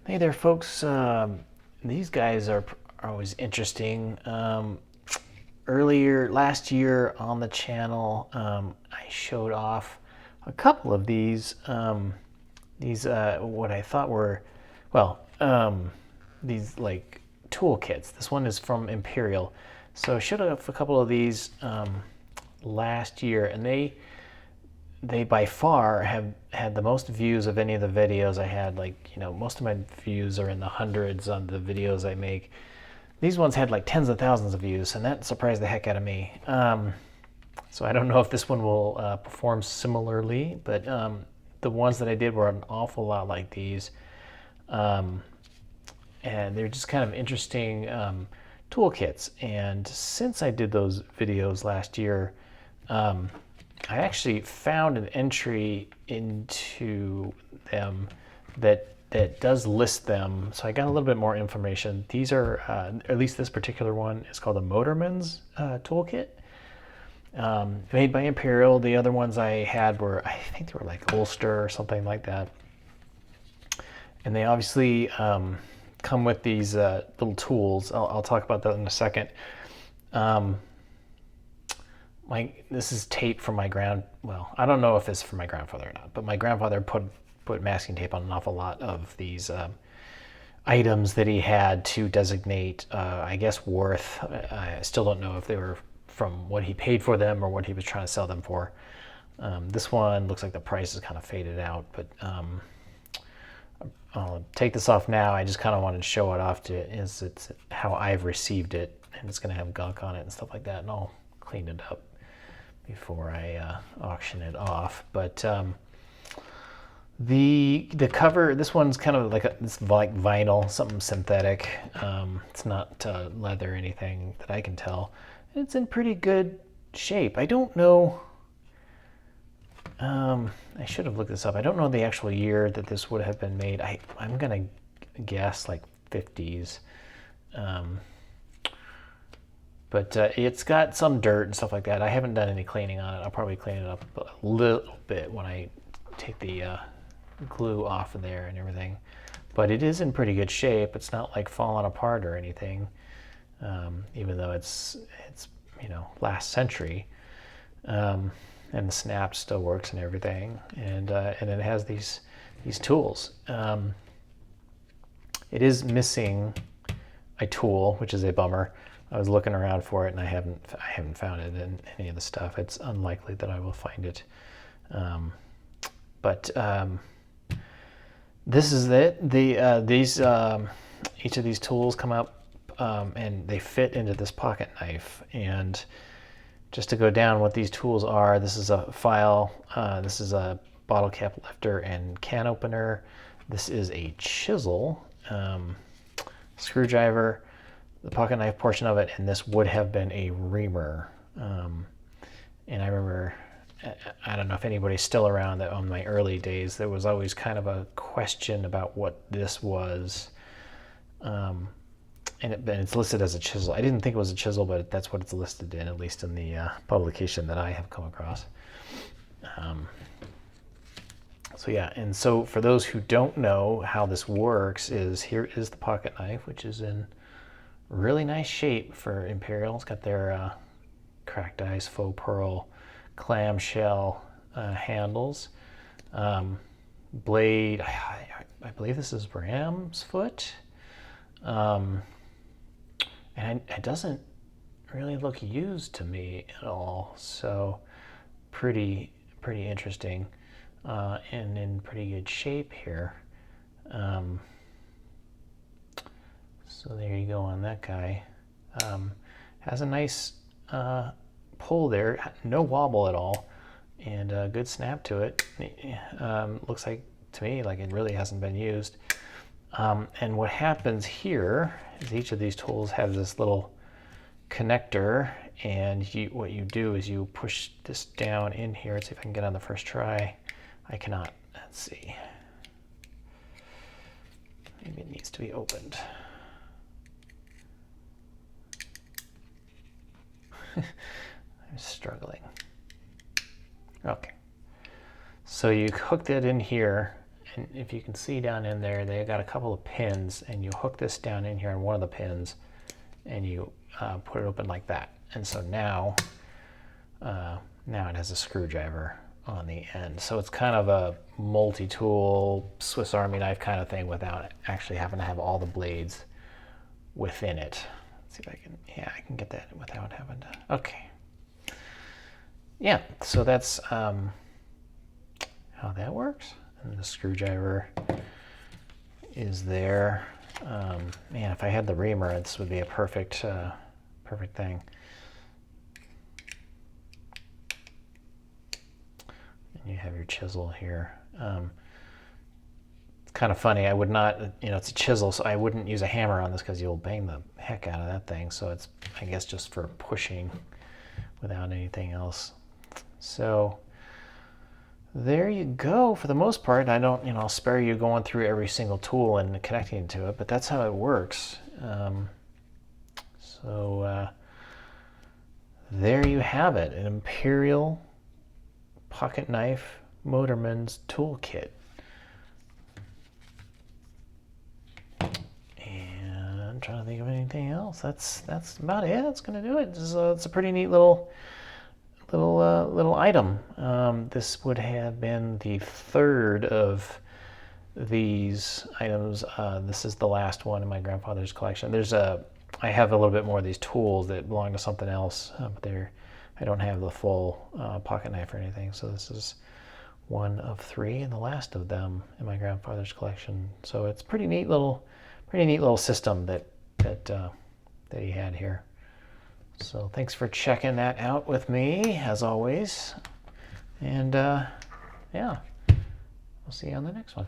Hey there, folks. These guys are always interesting. Earlier last year on the channel, I showed off a couple of these what I thought were, well, these like toolkits. This one is from Imperial, so I showed off a couple of these last year, and they by far have had the most views of any of the videos I had. Like, most of my views are in the hundreds on the videos I make. These ones had like tens of thousands of views, and that surprised the heck out of me. So I don't know if this one will perform similarly, but the ones that I did were an awful lot like these. And they're just kind of interesting toolkits. And since I did those videos last year, I actually found an entry into them that does list them. So I got a little bit more information. These are, at least this particular one is called a Motorman's toolkit, made by Imperial. The other ones I had were, I think they were like Ulster or something like that. And they obviously come with these little tools. I'll talk about that in a second. This is tape from my well, I don't know if it's from my grandfather or not, but my grandfather put masking tape on an awful lot of these items that he had to designate, I guess, worth. I still don't know if they were from what he paid for them or what he was trying to sell them for. This one looks like the price is kind of faded out, but I'll take this off now. I just kind of wanted to show it off it's how I've received it, and it's going to have gunk on it and stuff like that, and I'll clean it up before I auction it off. But the cover, this one's kind of like it's like vinyl, something synthetic. It's not leather or anything that I can tell. It's in pretty good shape. I don't know. I should have looked this up. I don't know the actual year that this would have been made. I'm gonna guess like 50s. But it's got some dirt and stuff like that. I haven't done any cleaning on it. I'll probably clean it up a little bit when I take the glue off of there and everything. But it is in pretty good shape. It's not like falling apart or anything, even though it's last century. And the snap still works and everything. And it has these tools. It is missing a tool, which is a bummer. I was looking around for it, and I haven't found it in any of the stuff. It's unlikely that I will find it. But this is it. Each of these tools come up, and they fit into this pocket knife. And just to go down what these tools are, this is a file. This is a bottle cap lifter and can opener. This is a chisel, screwdriver, the pocket knife portion of it, and this would have been a reamer. And I remember, I don't know if anybody's still around, that on my early days, there was always kind of a question about what this was. And it's listed as a chisel. I didn't think it was a chisel, but that's what it's listed in, at least in the publication that I have come across. So yeah, and so for those who don't know how this works, here is the pocket knife, which is in really nice shape for Imperial. It's got their cracked ice faux pearl clamshell handles. Blade, I believe this is ram's foot. And it doesn't really look used to me at all. So pretty interesting, and in pretty good shape here. So there you go on that guy. Has a nice pull there, no wobble at all, and a good snap to it. Looks like to me like it really hasn't been used. And what happens here is each of these tools have this little connector, and what you do is you push this down in here. Let's see if I can get on the first try. I cannot. Let's see. Maybe it needs to be opened. I'm struggling. Okay. So you hook that in here, and if you can see down in there, they got a couple of pins, and you hook this down in here on one of the pins, and you put it open like that. And so now it has a screwdriver on the end. So it's kind of a multi-tool Swiss Army knife kind of thing without actually having to have all the blades within it. Let's see if I can, yeah, I can get that without having to, okay. Yeah, so that's how that works. And the screwdriver is there. Man, if I had the reamer, this would be a perfect, perfect thing. And you have your chisel here. It's kind of funny. I would not, it's a chisel, so I wouldn't use a hammer on this because you'll bang the heck out of that thing. So it's, I guess, just for pushing without anything else. So there you go. For the most part, I don't, I'll spare you going through every single tool and connecting to it, but that's how it works. There you have it, an Imperial pocket knife Motorman's toolkit. And I'm trying to think of anything else. That's about it. That's gonna do it. It's a pretty neat little item. This would have been the third of these items. This is the last one in my grandfather's collection. I have a little bit more of these tools that belong to something else, but I don't have the full pocket knife or anything. So this is one of three and the last of them in my grandfather's collection. So it's pretty neat little system that he had here. So thanks for checking that out with me, as always. And yeah, we'll see you on the next one.